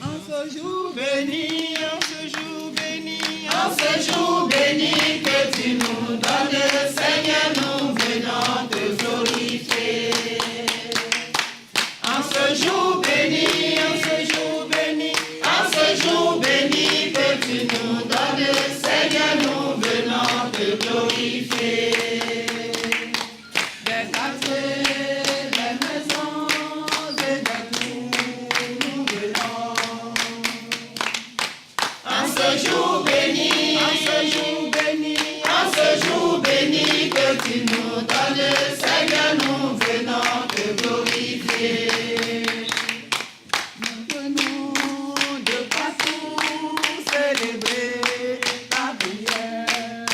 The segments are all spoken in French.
En ce jour béni, en ce jour béni, en ce jour béni que tu nous donnes, Seigneur, nous venons te glorifier. En ce jour béni, en ce jour béni, en ce jour béni que tu nous donnes, Seigneur, nous venons te glorifier. Des quartiers, des maisons, des tours, nous venons. En ce jour béni, en ce jour béni, en ce jour béni que tu nous donnes, Seigneur, nous venons te glorifier. Nous venons de partout célébrer ta prière.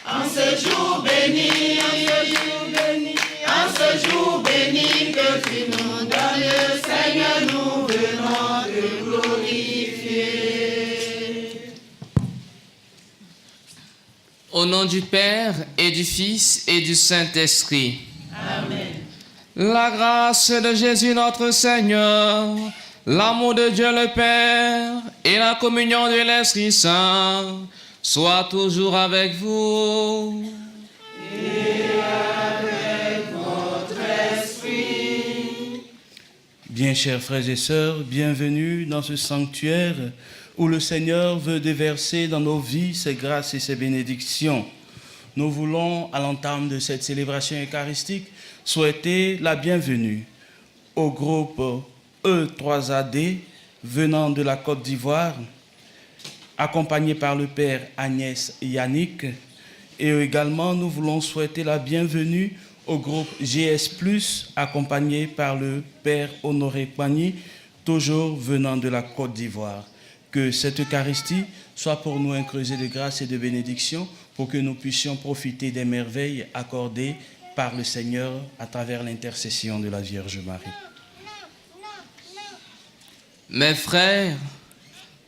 En ce jour béni, en ce jour béni, en ce jour béni que tu nous donnes, Seigneur, nous venons te glorifier. Au nom du Père et du Fils et du Saint-Esprit. Amen. La grâce de Jésus notre Seigneur, l'amour de Dieu le Père et la communion de l'Esprit Saint soient toujours avec vous. Bien chers frères et sœurs, bienvenue dans ce sanctuaire où le Seigneur veut déverser dans nos vies ses grâces et ses bénédictions. Nous voulons, à l'entame de cette célébration eucharistique, souhaiter la bienvenue au groupe E3AD venant de la Côte d'Ivoire, accompagné par le Père Agnès Yannick. Et également, nous voulons souhaiter la bienvenue au groupe GS+, accompagné par le Père Honoré Pagny, toujours venant de la Côte d'Ivoire. Que cette Eucharistie soit pour nous un creuset de grâce et de bénédiction pour que nous puissions profiter des merveilles accordées par le Seigneur à travers l'intercession de la Vierge Marie. Mes frères,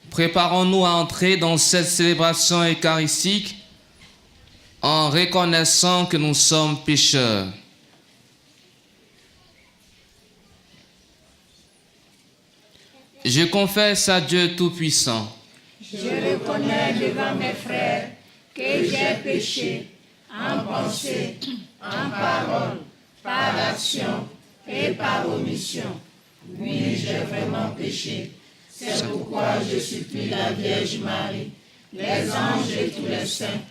préparons-nous à entrer dans cette célébration eucharistique en reconnaissant que nous sommes pécheurs. Je confesse à Dieu Tout-Puissant. Je reconnais devant mes frères que j'ai péché en pensée, en parole, par action et par omission. Oui, j'ai vraiment péché. C'est pourquoi je supplie la Vierge Marie, les anges et tous les saints,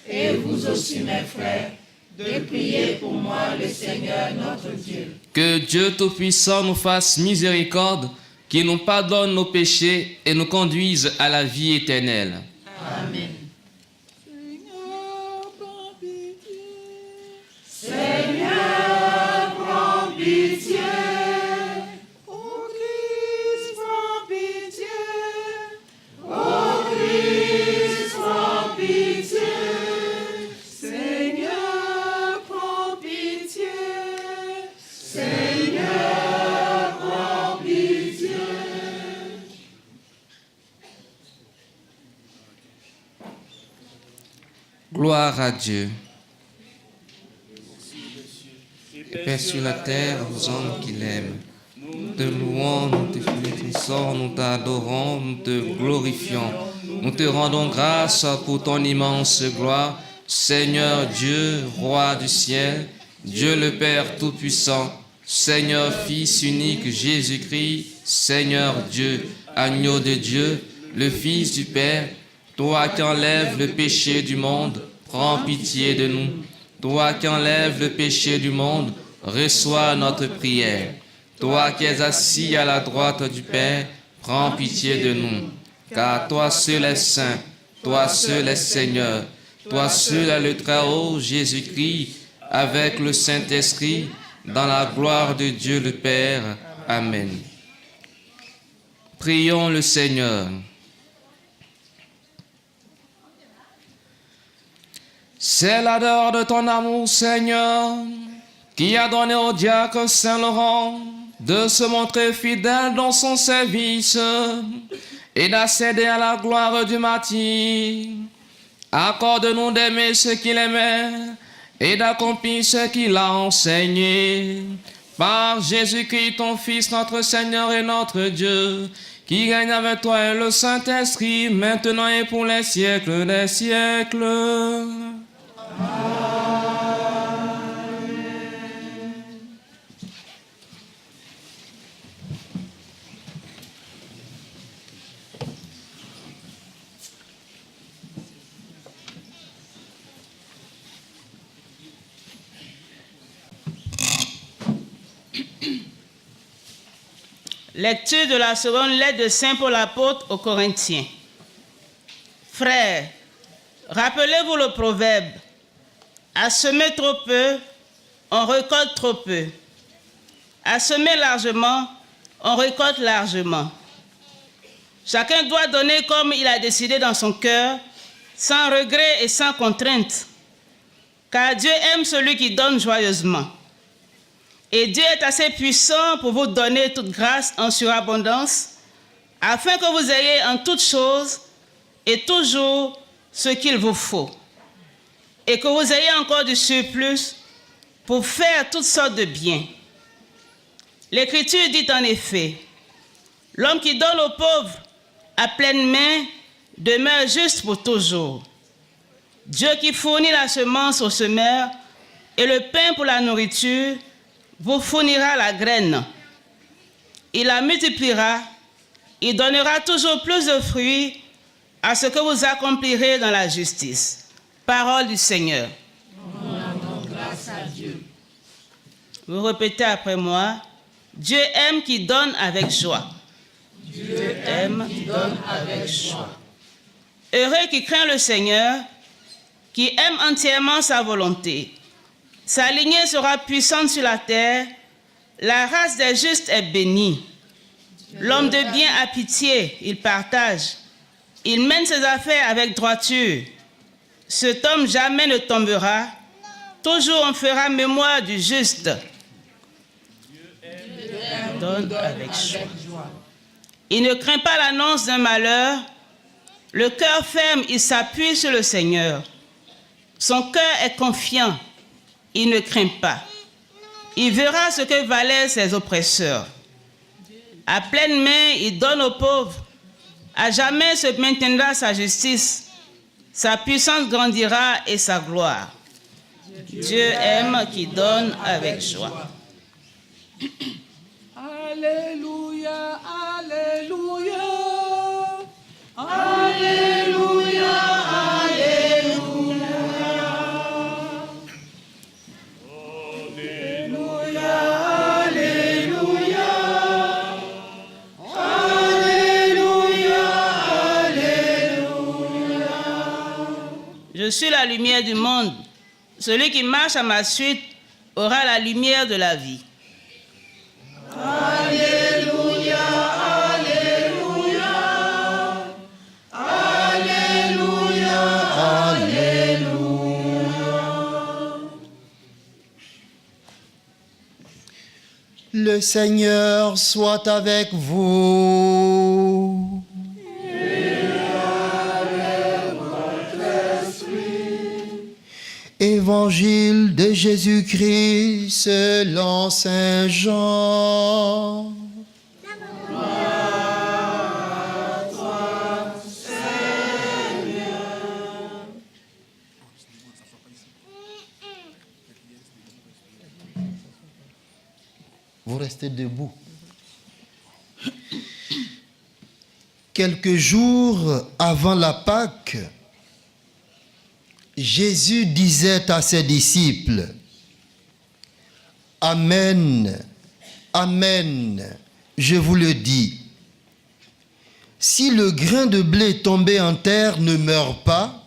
et vous aussi mes frères, de prier pour moi le Seigneur notre Dieu. Que Dieu Tout-Puissant nous fasse miséricorde, qu'il nous pardonne nos péchés et nous conduise à la vie éternelle. Amen. Seigneur, prends pitié. Ô Christ, prends pitié. Ô Christ, prends pitié. Seigneur, prends pitié. Seigneur, prends pitié. Gloire à Dieu. Paix sur la terre aux hommes qui l'aiment. Nous te louons, nous te félicitons, nous t'adorons, nous te glorifions. Nous te rendons grâce pour ton immense gloire. Seigneur Dieu, Roi du ciel, Dieu le Père Tout-Puissant, Seigneur Fils unique Jésus-Christ, Seigneur Dieu, agneau de Dieu, le Fils du Père, toi qui enlèves le péché du monde, prends pitié de nous. Toi qui enlèves le péché du monde, reçois notre prière. Toi qui es assis à la droite du Père, prends pitié de nous. Car toi seul est saint, toi seul est Seigneur, toi seul est le Très-Haut Jésus-Christ, avec le Saint-Esprit, dans la gloire de Dieu le Père. Amen. Prions le Seigneur. C'est l'ardeur de ton amour, Seigneur, qui a donné au diacre Saint-Laurent de se montrer fidèle dans son service et d'accéder à la gloire du martyr. Accorde-nous d'aimer ce qu'il aimait et d'accomplir ce qu'il a enseigné. Par Jésus-Christ, ton Fils, notre Seigneur et notre Dieu, qui règne avec toi et le Saint-Esprit, maintenant et pour les siècles des siècles. Lecture de la seconde lettre de Saint Paul apôtre aux Corinthiens. Frères, rappelez-vous le proverbe, à semer trop peu, on récolte trop peu. À semer largement, on récolte largement. Chacun doit donner comme il a décidé dans son cœur, sans regret et sans contrainte, car Dieu aime celui qui donne joyeusement. Et Dieu est assez puissant pour vous donner toute grâce en surabondance, afin que vous ayez en toutes choses et toujours ce qu'il vous faut, et que vous ayez encore du surplus pour faire toutes sortes de biens. L'Écriture dit en effet, « L'homme qui donne aux pauvres à pleine main demeure juste pour toujours. Dieu qui fournit la semence au semeur et le pain pour la nourriture, vous fournira la graine. Il la multipliera, il donnera toujours plus de fruits à ce que vous accomplirez dans la justice. » Parole du Seigneur. Nous rendons grâce à Dieu. Vous répétez après moi, Dieu aime qui donne avec joie. Dieu aime qui donne avec joie. Heureux qui craint le Seigneur, qui aime entièrement sa volonté. Sa lignée sera puissante sur la terre, la race des justes est bénie. L'homme de bien a pitié, il partage. Il mène ses affaires avec droiture. Cet homme jamais ne tombera, toujours on fera mémoire du juste. Dieu donne avec joie. Il ne craint pas l'annonce d'un malheur, le cœur ferme, il s'appuie sur le Seigneur. Son cœur est confiant. Il ne craint pas. Il verra ce que valaient ses oppresseurs. À pleine main, il donne aux pauvres. À jamais se maintiendra sa justice. Sa puissance grandira et sa gloire. Dieu aime qui donne avec joie. Alléluia, Alléluia, Alléluia, Je suis la lumière du monde. Celui qui marche à ma suite aura la lumière de la vie. Alléluia, Alléluia, Alléluia, Alléluia. Le Seigneur soit avec vous. Évangile de Jésus-Christ selon Saint Jean. Vous restez debout. Quelques jours avant la Pâque, Jésus disait à ses disciples, « Amen, Amen, je vous le dis. Si le grain de blé tombé en terre ne meurt pas,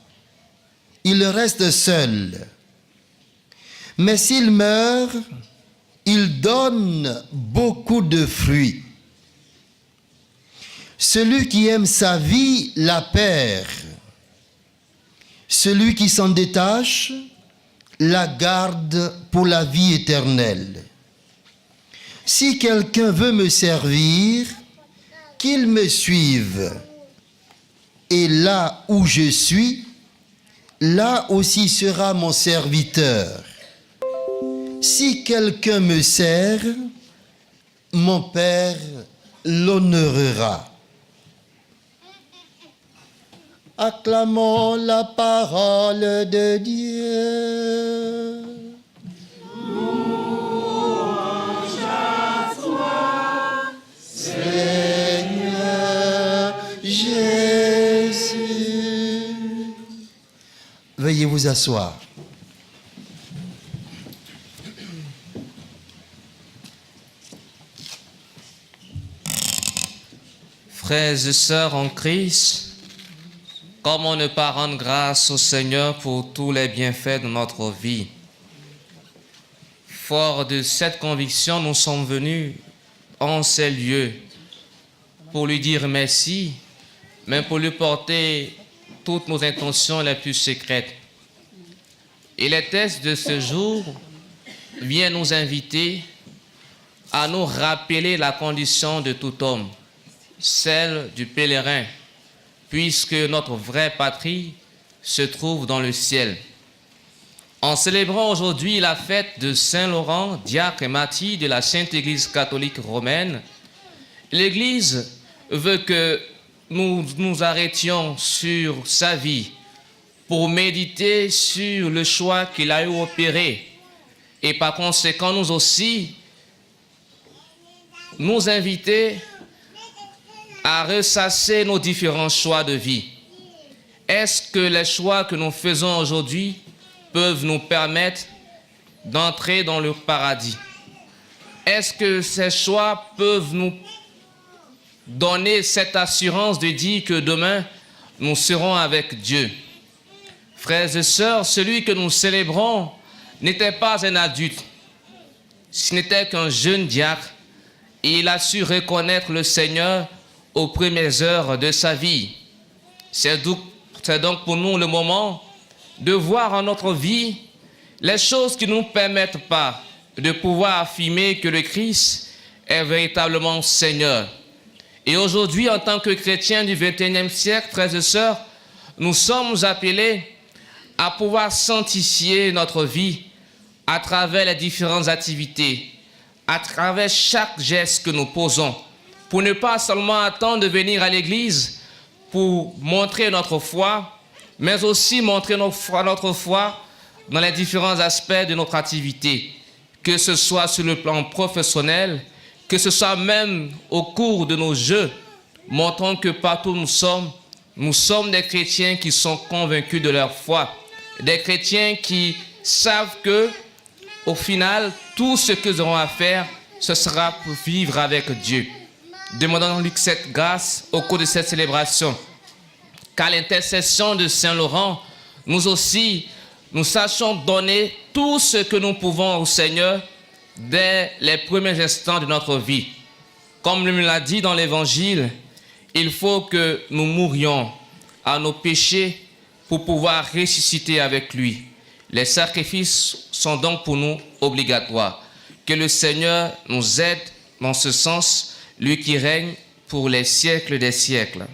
il reste seul. Mais s'il meurt, il donne beaucoup de fruits. Celui qui aime sa vie la perd. Celui qui s'en détache la garde pour la vie éternelle. Si quelqu'un veut me servir, qu'il me suive. Et là où je suis, là aussi sera mon serviteur. Si quelqu'un me sert, mon Père l'honorera. Acclamons la parole de Dieu. Louange à toi, Seigneur Jésus. Veuillez vous asseoir. Frères et sœurs en Christ, comment ne pas rendre grâce au Seigneur pour tous les bienfaits de notre vie? Fort de cette conviction, nous sommes venus en ces lieux pour lui dire merci, mais pour lui porter toutes nos intentions les plus secrètes. Et les textes de ce jour viennent nous inviter à nous rappeler la condition de tout homme, celle du pèlerin, puisque notre vraie patrie se trouve dans le ciel. En célébrant aujourd'hui la fête de Saint Laurent, diacre et martyr de la Sainte Église catholique romaine, l'Église veut que nous nous arrêtions sur sa vie pour méditer sur le choix qu'il a eu opéré et par conséquent nous aussi nous inviter à ressasser nos différents choix de vie. Est-ce que les choix que nous faisons aujourd'hui peuvent nous permettre d'entrer dans le paradis? Est-ce que ces choix peuvent nous donner cette assurance de dire que demain, nous serons avec Dieu? Frères et sœurs, celui que nous célébrons n'était pas un adulte, ce n'était qu'un jeune diacre, et il a su reconnaître le Seigneur aux premières heures de sa vie. C'est donc pour nous le moment de voir en notre vie les choses qui ne nous permettent pas de pouvoir affirmer que le Christ est véritablement Seigneur. Et aujourd'hui, en tant que chrétiens du XXIe siècle, frères et sœurs, nous sommes appelés à pouvoir sanctifier notre vie à travers les différentes activités, à travers chaque geste que nous posons, pour ne pas seulement attendre de venir à l'église pour montrer notre foi, mais aussi montrer notre foi dans les différents aspects de notre activité, que ce soit sur le plan professionnel, que ce soit même au cours de nos jeux, montrons que partout où nous sommes des chrétiens qui sont convaincus de leur foi, des chrétiens qui savent que, au final, tout ce que nous aurons à faire, ce sera pour vivre avec Dieu. Demandons-lui cette grâce au cours de cette célébration, qu'à l'intercession de Saint Laurent, nous aussi, nous sachions donner tout ce que nous pouvons au Seigneur dès les premiers instants de notre vie. Comme il l'a dit dans l'Évangile, il faut que nous mourions à nos péchés pour pouvoir ressusciter avec lui. Les sacrifices sont donc pour nous obligatoires. Que le Seigneur nous aide dans ce sens, lui qui règne pour les siècles des siècles.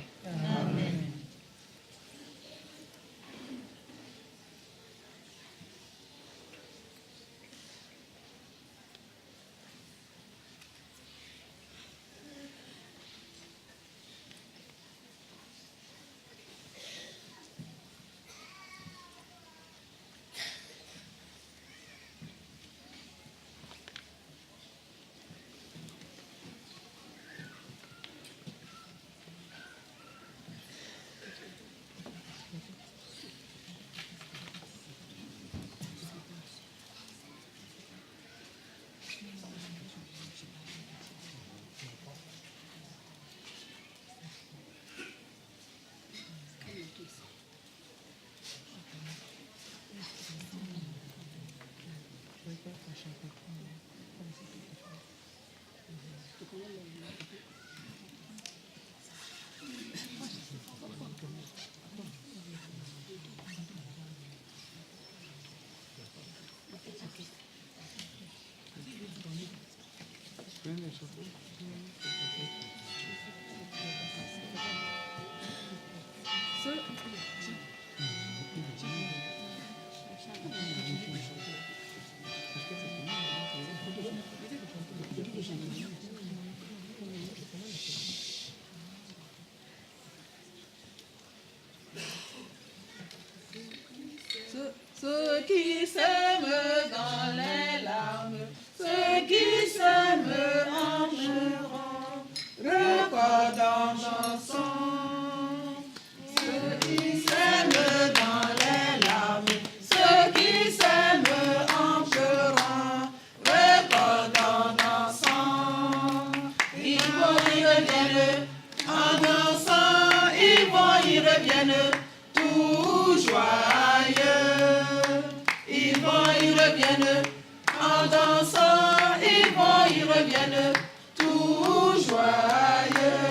Ceux qui s'aiment dans les larmes, ceux qui s'aiment en pleurant, recordant ensemble. Ceux qui s'aiment dans les larmes, ceux qui s'aiment en pleurant, recordant ensemble. Ils vont y reviennent en dansant, ils vont y reviennent tout joyeux. Ils vont y reviennent en dansant, ils vont y reviennent tout joyeux.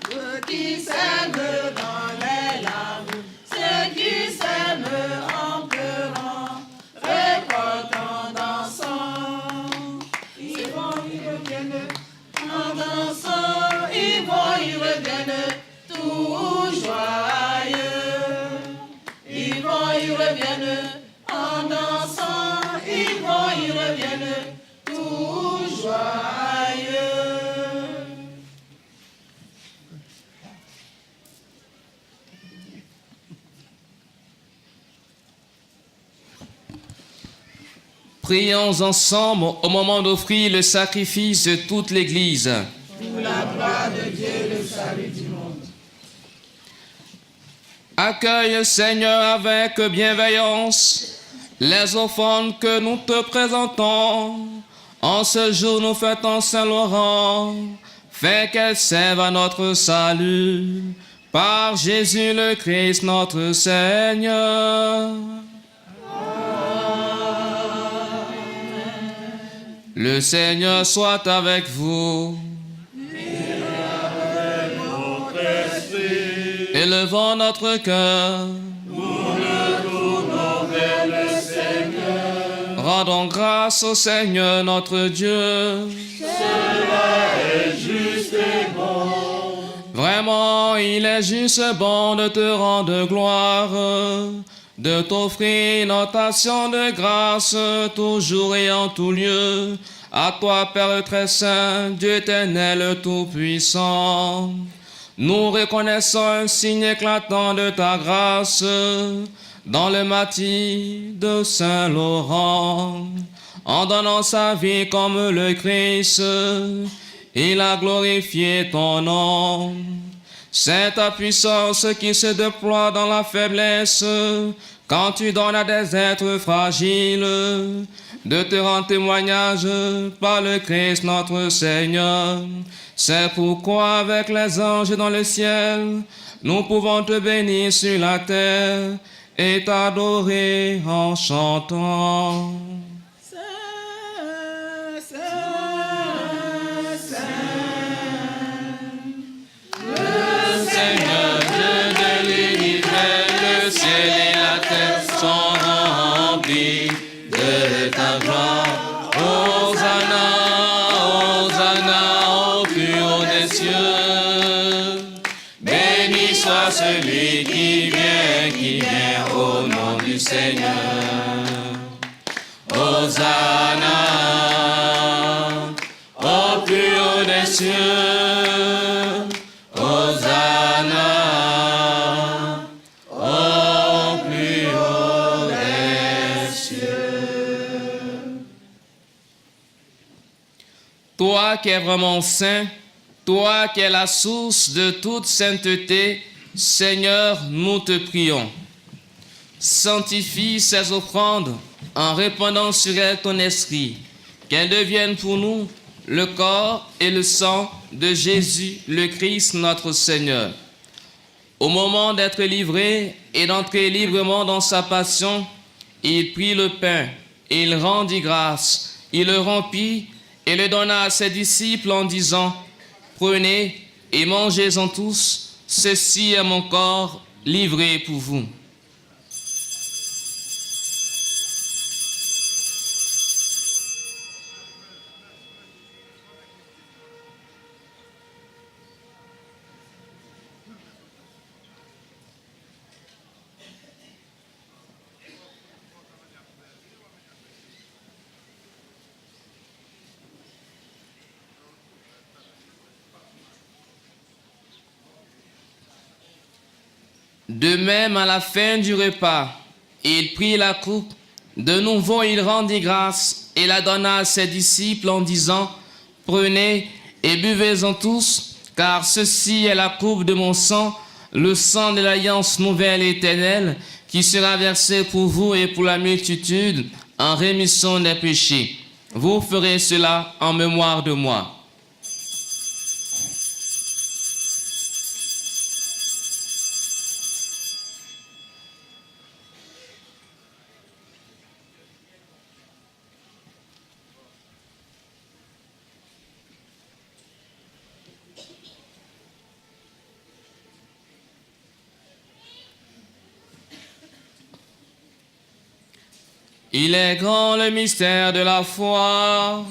Ceux qui s'aiment dans les larmes, ceux qui s'aiment en pleurant, récoltant dansant. Ils vont y reviennent en dansant, ils vont y reviennent tout joyeux. Ils vont y reviennent en dansant, ils vont y reviennent tout joyeux. Prions ensemble au moment d'offrir le sacrifice de toute l'Église. Pour la gloire de Dieu, le salut du monde. Accueille, Seigneur, avec bienveillance les offrandes que nous te présentons. En ce jour, nous fêtons Saint-Laurent. Fais qu'elles servent à notre salut. Par Jésus le Christ, notre Seigneur. Le Seigneur soit avec vous. Élevons notre cœur. Nous le tournons vers le Seigneur. Rendons grâce au Seigneur notre Dieu. Cela est juste et bon. Vraiment, il est juste bon de te rendre gloire, de t'offrir notre action de grâce, toujours et en tout lieu. À toi, Père très saint, Dieu éternel tout-puissant. Nous reconnaissons un signe éclatant de ta grâce dans le martyre de Saint-Laurent. En donnant sa vie comme le Christ, il a glorifié ton nom. C'est ta puissance qui se déploie dans la faiblesse quand tu donnes à des êtres fragiles de te rendre témoignage par le Christ notre Seigneur. C'est pourquoi avec les anges dans le ciel, nous pouvons te bénir sur la terre et t'adorer en chantant. Seigneur Dieu de l'univers, le ciel et la terre sont remplis de ta gloire. Hosanna, Hosanna au plus haut des cieux. Béni soit celui qui vient au nom du Seigneur. Hosanna au plus haut des cieux. Toi qui es vraiment saint, toi qui es la source de toute sainteté, Seigneur, nous te prions. Sanctifie ces offrandes en répandant sur elles ton esprit, qu'elles deviennent pour nous le corps et le sang de Jésus, le Christ, notre Seigneur. Au moment d'être livré et d'entrer librement dans sa passion, il prit le pain, il rendit grâce, il le rompit et le donna à ses disciples en disant, « Prenez et mangez-en tous, ceci est mon corps livré pour vous. » De même, à la fin du repas, il prit la coupe. De nouveau, il rendit grâce et la donna à ses disciples en disant, « Prenez et buvez-en tous, car ceci est la coupe de mon sang, le sang de l'alliance nouvelle et éternelle, qui sera versé pour vous et pour la multitude en rémission des péchés. Vous ferez cela en mémoire de moi. » Il est grand le mystère de la foi.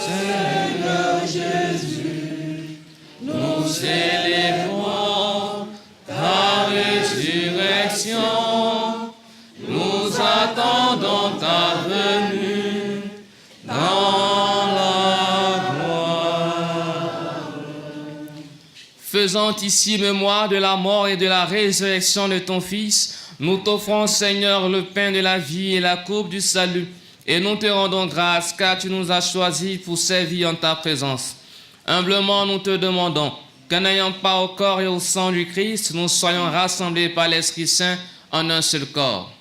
Seigneur Jésus, nous célébrons ta résurrection. Nous attendons ta venue dans la gloire. Faisant ici mémoire de la mort et de la résurrection de ton Fils, nous t'offrons, Seigneur, le pain de la vie et la coupe du salut, et nous te rendons grâce, car tu nous as choisis pour servir en ta présence. Humblement, nous te demandons que, n'ayant pas au corps et au sang du Christ, nous soyons rassemblés par l'Esprit Saint en un seul corps.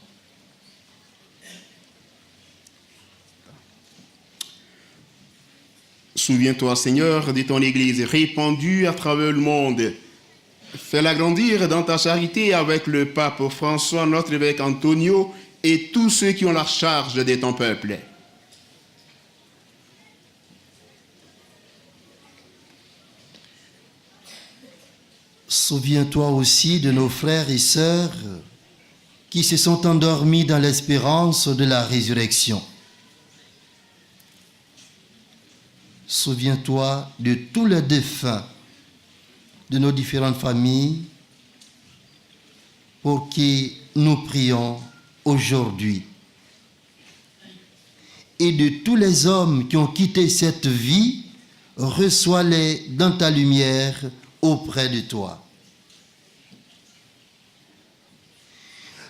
Souviens-toi, Seigneur, de ton Église répandue à travers le monde. Fais-la grandir dans ta charité avec le pape François, notre évêque Antonio et tous ceux qui ont la charge de ton peuple. Souviens-toi aussi de nos frères et sœurs qui se sont endormis dans l'espérance de la résurrection. Souviens-toi de tous les défunts de nos différentes familles pour qui nous prions aujourd'hui. Et de tous les hommes qui ont quitté cette vie, reçois-les dans ta lumière auprès de toi.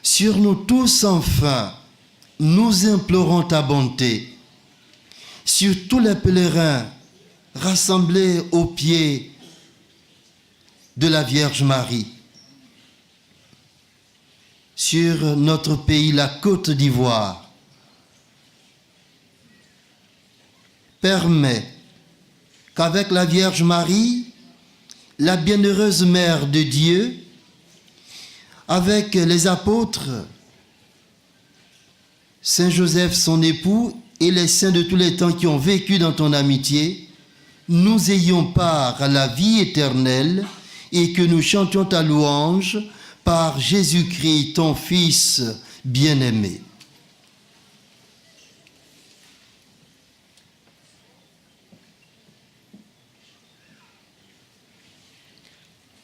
Sur nous tous, enfin, nous implorons ta bonté. Sur tous les pèlerins rassemblés aux pieds de la Vierge Marie, sur notre pays, la Côte d'Ivoire, permets qu'avec la Vierge Marie, la bienheureuse Mère de Dieu, avec les apôtres, Saint Joseph, son époux, et les saints de tous les temps qui ont vécu dans ton amitié, nous ayons part à la vie éternelle et que nous chantions ta louange par Jésus-Christ, ton Fils bien-aimé.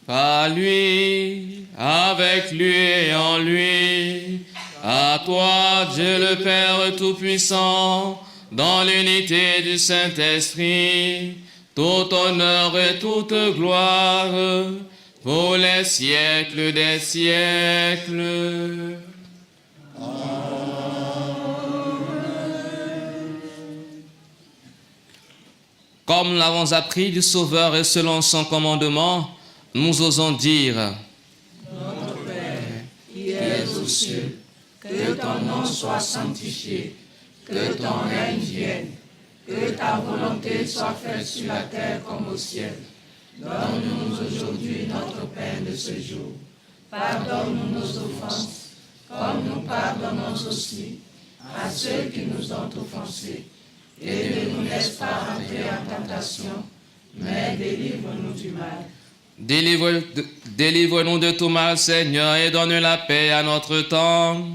Par lui, avec lui et en lui, à toi, Dieu le Père Tout-Puissant, dans l'unité du Saint-Esprit, tout honneur et toute gloire, pour les siècles des siècles. Comme nous l'avons appris du Sauveur et selon son commandement, nous osons dire: Notre Père, qui es aux cieux, que ton nom soit sanctifié, que ton règne vienne, que ta volonté soit faite sur la terre comme au ciel. Donne-nous aujourd'hui notre pain de ce jour. Pardonne-nous nos offenses, comme nous pardonnons aussi à ceux qui nous ont offensés. Et ne nous laisse pas entrer en tentation, mais délivre-nous du mal. Délivre-nous de tout mal, Seigneur, et donne la paix à notre temps.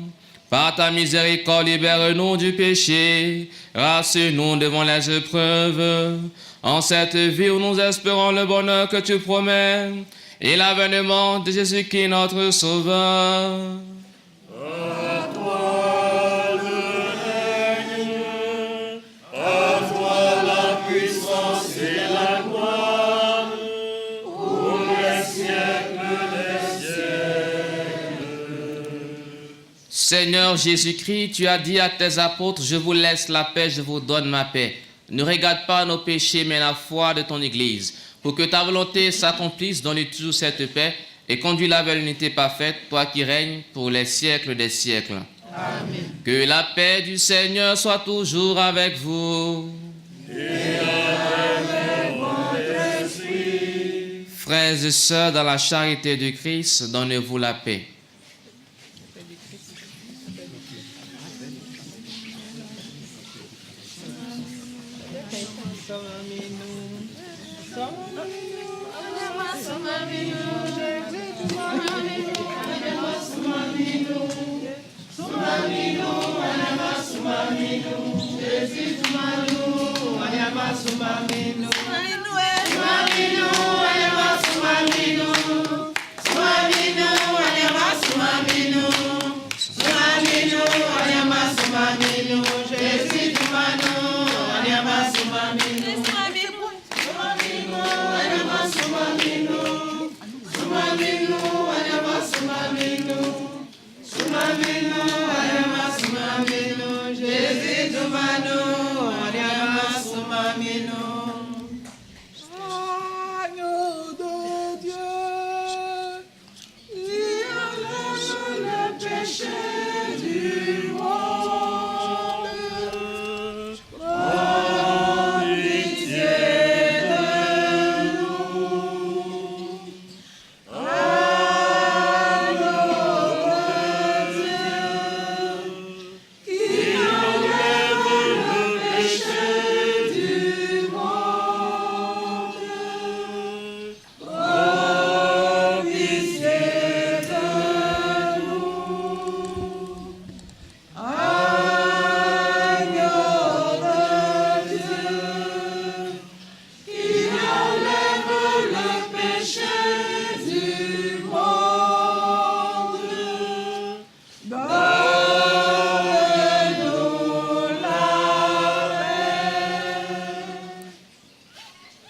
Par ta miséricorde, libère-nous du péché, rassure-nous devant les épreuves. En cette vie où nous espérons le bonheur que tu promets, et l'avènement de Jésus-Christ, notre Sauveur. À toi le règne, à toi la puissance et la gloire, Seigneur Jésus-Christ, tu as dit à tes apôtres, je vous laisse la paix, je vous donne ma paix. Ne regarde pas nos péchés, mais la foi de ton Église, pour que ta volonté s'accomplisse, donne-lui toujours cette paix et conduis-la vers l'unité parfaite, toi qui règnes pour les siècles des siècles. Amen. Que la paix du Seigneur soit toujours avec vous. Et avec votre esprit. Frères et sœurs, dans la charité du Christ, donnez-vous la paix.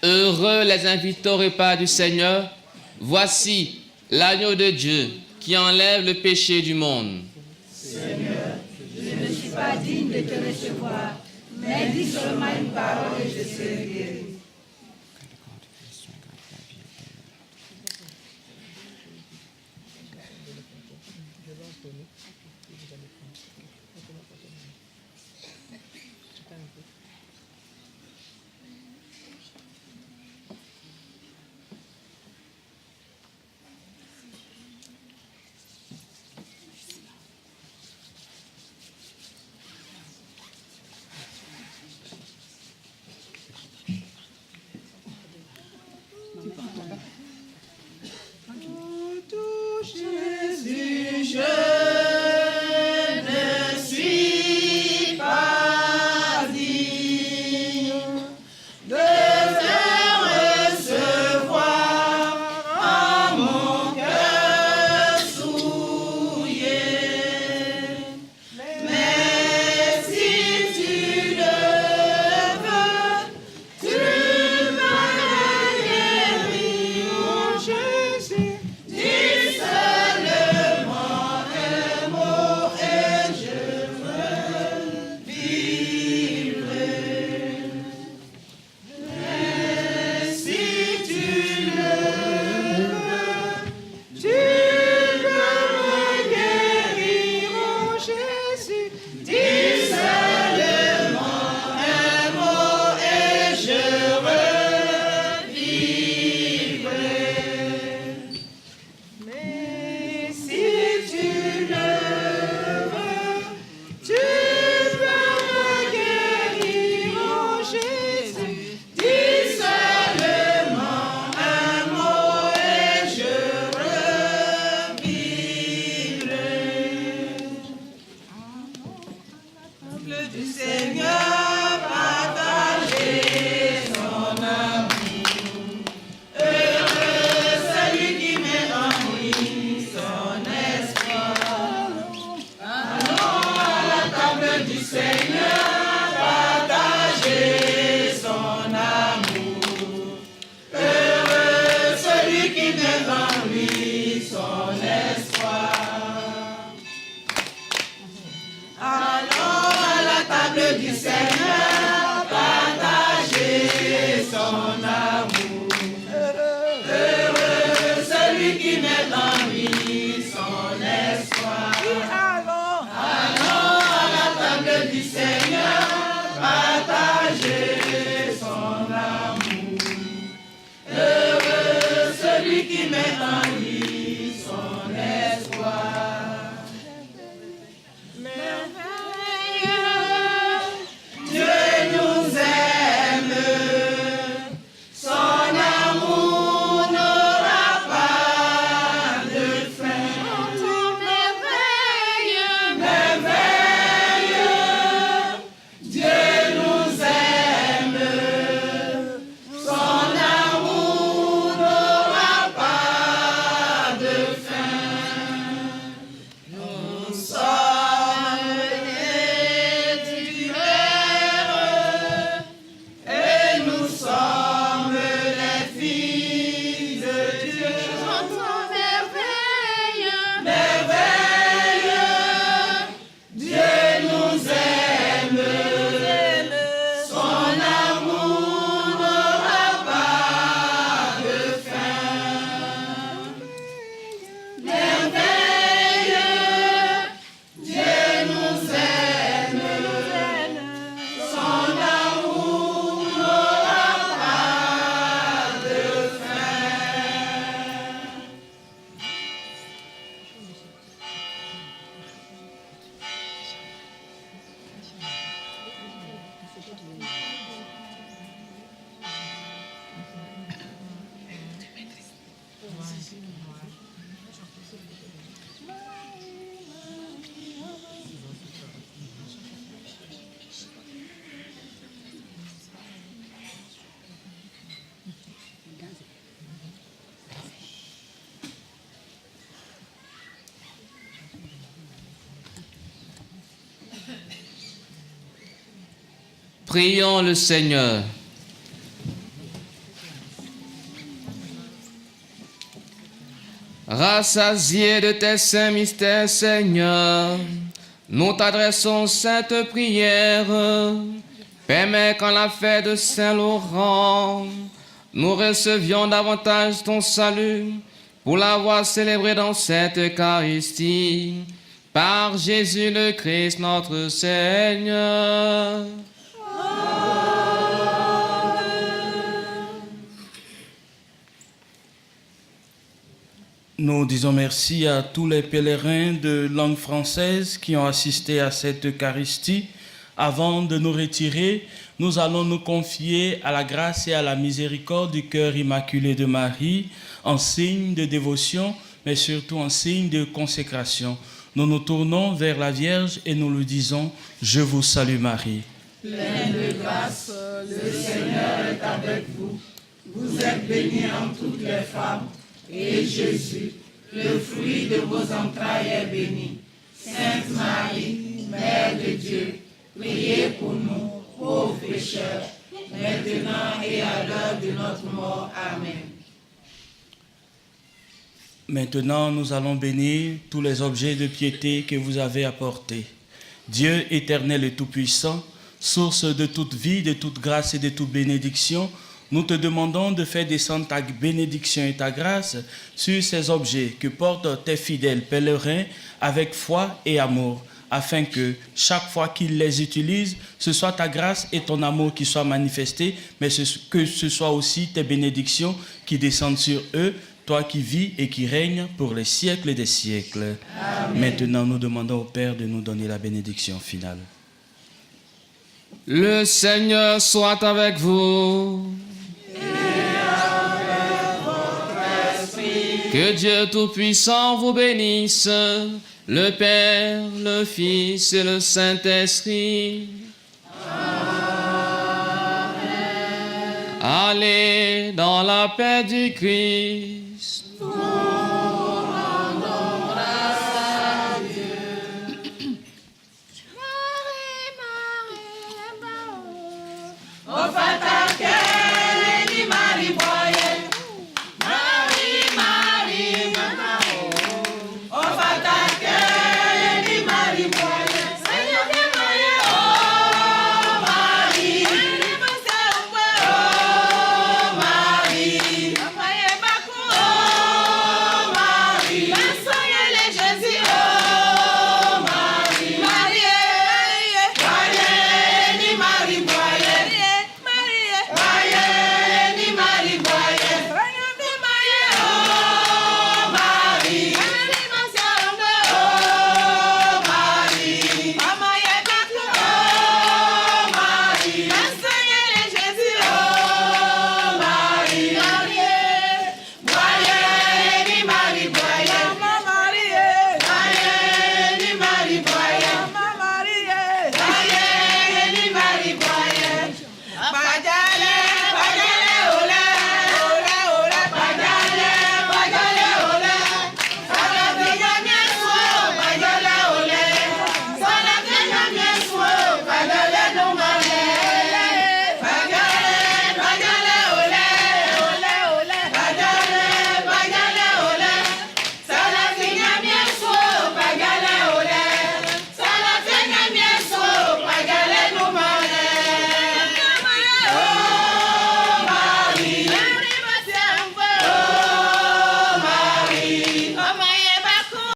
Heureux les invités au repas du Seigneur. Voici l'agneau de Dieu qui enlève le péché du monde. Seigneur, je ne suis pas digne de te recevoir, mais dis seulement une parole et je serai guéri. du Seigneur, partagez son amour. Heureux celui qui met en lui son espoir. Allons à la table du Seigneur, partagez son amour. Heureux celui qui met en lui son espoir. Merveilleux, Dieu nous aime, son amour n'aura pas de fin. Merveilleux, merveilleux, Dieu nous aime, son amour n'aura pas de fin. Nous sommes nés du Père et nous sommes les filles de Dieu. Merveilleux, merveilleux, Dieu nous aime, son amour n'aura pas de fin. Merveilleux, Dieu nous aime, son amour n'aura pas de fin. Prions le Seigneur. Rassasiés de tes saints mystères, Seigneur, nous t'adressons cette prière. Permets qu'en la fête de Saint-Laurent, nous recevions davantage ton salut pour l'avoir célébré dans cette Eucharistie. Par Jésus le Christ, notre Seigneur. Nous disons merci à tous les pèlerins de langue française qui ont assisté à cette Eucharistie. Avant de nous retirer, nous allons nous confier à la grâce et à la miséricorde du cœur immaculé de Marie, en signe de dévotion, mais surtout en signe de consécration. Nous nous tournons vers la Vierge et nous lui disons « Je vous salue Marie ». Pleine de grâce, le Seigneur est avec vous. Vous êtes bénie entre toutes les femmes, et Jésus, le fruit de vos entrailles, est béni. Sainte Marie, Mère de Dieu, priez pour nous, pauvres pécheurs, maintenant et à l'heure de notre mort. Amen. Maintenant, nous allons bénir tous les objets de piété que vous avez apportés. Dieu éternel et tout-puissant, source de toute vie, de toute grâce et de toute bénédiction, nous te demandons de faire descendre ta bénédiction et ta grâce sur ces objets que portent tes fidèles pèlerins avec foi et amour, afin que chaque fois qu'ils les utilisent, ce soit ta grâce et ton amour qui soient manifestés, mais que ce soit aussi tes bénédictions qui descendent sur eux, toi qui vis et qui règnes pour les siècles des siècles. Amen. Maintenant, nous demandons au Père de nous donner la bénédiction finale. Le Seigneur soit avec vous. Que Dieu Tout-Puissant vous bénisse, le Père, le Fils et le Saint-Esprit. Amen. Allez dans la paix du Christ.